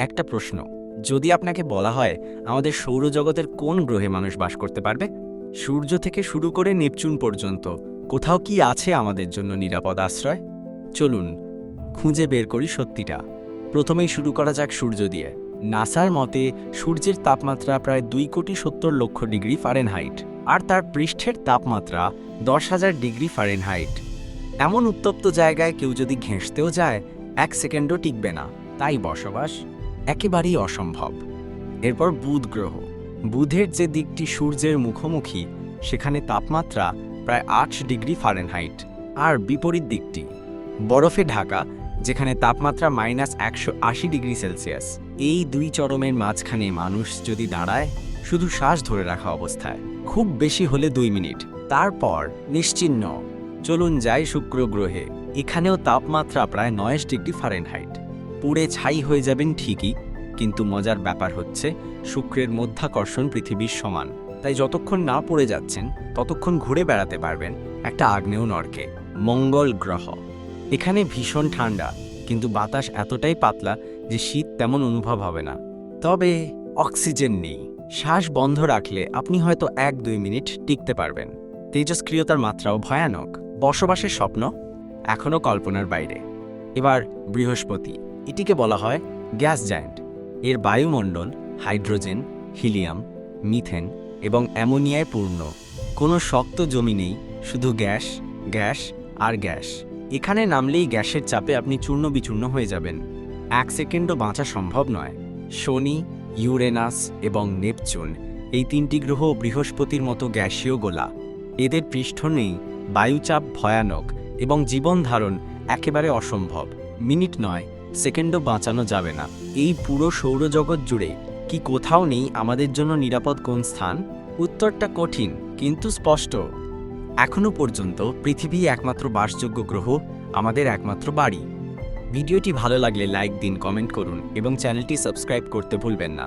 একটা প্রশ্ন, যদি আপনাকে বলা হয় আমাদের সৌরজগতের কোন গ্রহে মানুষ বাস করতে পারবে? সূর্য থেকে শুরু করে নেপচুন পর্যন্ত কোথাও কি আছে আমাদের জন্য নিরাপদ আশ্রয়? চলুন খুঁজে বের করি সত্যিটা। প্রথমেই শুরু করা যাক সূর্য দিয়ে। নাসার মতে সূর্যের তাপমাত্রা প্রায় 2,70,00,000 ডিগ্রি ফারেনহাইট, আর তার পৃষ্ঠের তাপমাত্রা 10,000 ডিগ্রি ফারেনহাইট। এমন উত্তপ্ত জায়গায় কেউ যদি ঘেঁষতেও যায় 1 সেকেন্ডও টিকবে না। তাই বসবাস একেবারেই অসম্ভব। এরপর বুধ গ্রহ। বুধের যে দিকটি সূর্যের মুখোমুখি, সেখানে তাপমাত্রা প্রায় 8 ডিগ্রি ফারেনহাইট, আর বিপরীত দিকটি বরফে ঢাকা, যেখানে তাপমাত্রা -180 ডিগ্রি সেলসিয়াস। এই দুই চরমের মাঝখানে মানুষ যদি দাঁড়ায়, শুধু শ্বাস ধরে রাখা অবস্থায়, খুব বেশি হলে 2 মিনিট, তারপর নিশ্চিহ্ন। চলুন যাই শুক্র গ্রহে। এখানেও তাপমাত্রা প্রায় 9 ডিগ্রি ফারেনহাইট। পুড়ে ছাই হয়ে যাবেন ঠিকই, কিন্তু মজার ব্যাপার হচ্ছে শুক্রের মধ্যাকর্ষণ পৃথিবীর সমান। তাই যতক্ষণ না পড়ে যাচ্ছেন ততক্ষণ ঘুরে বেড়াতে পারবেন একটা আগ্নেয় নরকে। মঙ্গল গ্রহ। এখানে ভীষণ ঠান্ডা, কিন্তু বাতাস এতটাই পাতলা যে শীত তেমন অনুভব হবে না। তবে অক্সিজেন নেই। শ্বাস বন্ধ রাখলে আপনি হয়তো 1-2 মিনিট টিকতে পারবেন। তেজস্ক্রিয়তার মাত্রাও ভয়ানক। বসবাসের স্বপ্ন এখনও কল্পনার বাইরে। এবার বৃহস্পতি। এটিকে বলা হয় গ্যাস জায়ান্ট। এর বায়ুমণ্ডল হাইড্রোজেন, হিলিয়াম, মিথেন এবং অ্যামোনিয়ায় পূর্ণ। কোনো শক্ত জমি নেই, শুধু গ্যাস, গ্যাস আর গ্যাস। এখানে নামলেই গ্যাসের চাপে আপনি চূর্ণ বিচূর্ণ হয়ে যাবেন। 1 সেকেন্ডও বাঁচা সম্ভব নয়। শনি, ইউরেনাস এবং নেপচুন, এই 3টি গ্রহ বৃহস্পতির মতো গ্যাসীয় গোলা। এদের পৃষ্ঠ নেই, বায়ুচাপ ভয়ানক এবং জীবন ধারণ একেবারে অসম্ভব। মিনিট নয়, সেকেন্ডও বাঁচানো যাবে না। এই পুরো সৌরজগৎ জুড়ে কি কোথাও নেই আমাদের জন্য নিরাপদ কোন স্থান? উত্তরটা কঠিন কিন্তু স্পষ্ট। এখনো পর্যন্ত পৃথিবী একমাত্র বাসযোগ্য গ্রহ, আমাদের একমাত্র বাড়ি। ভিডিওটি ভালো লাগলে লাইক দিন, কমেন্ট করুন এবং চ্যানেলটি সাবস্ক্রাইব করতে ভুলবেন না।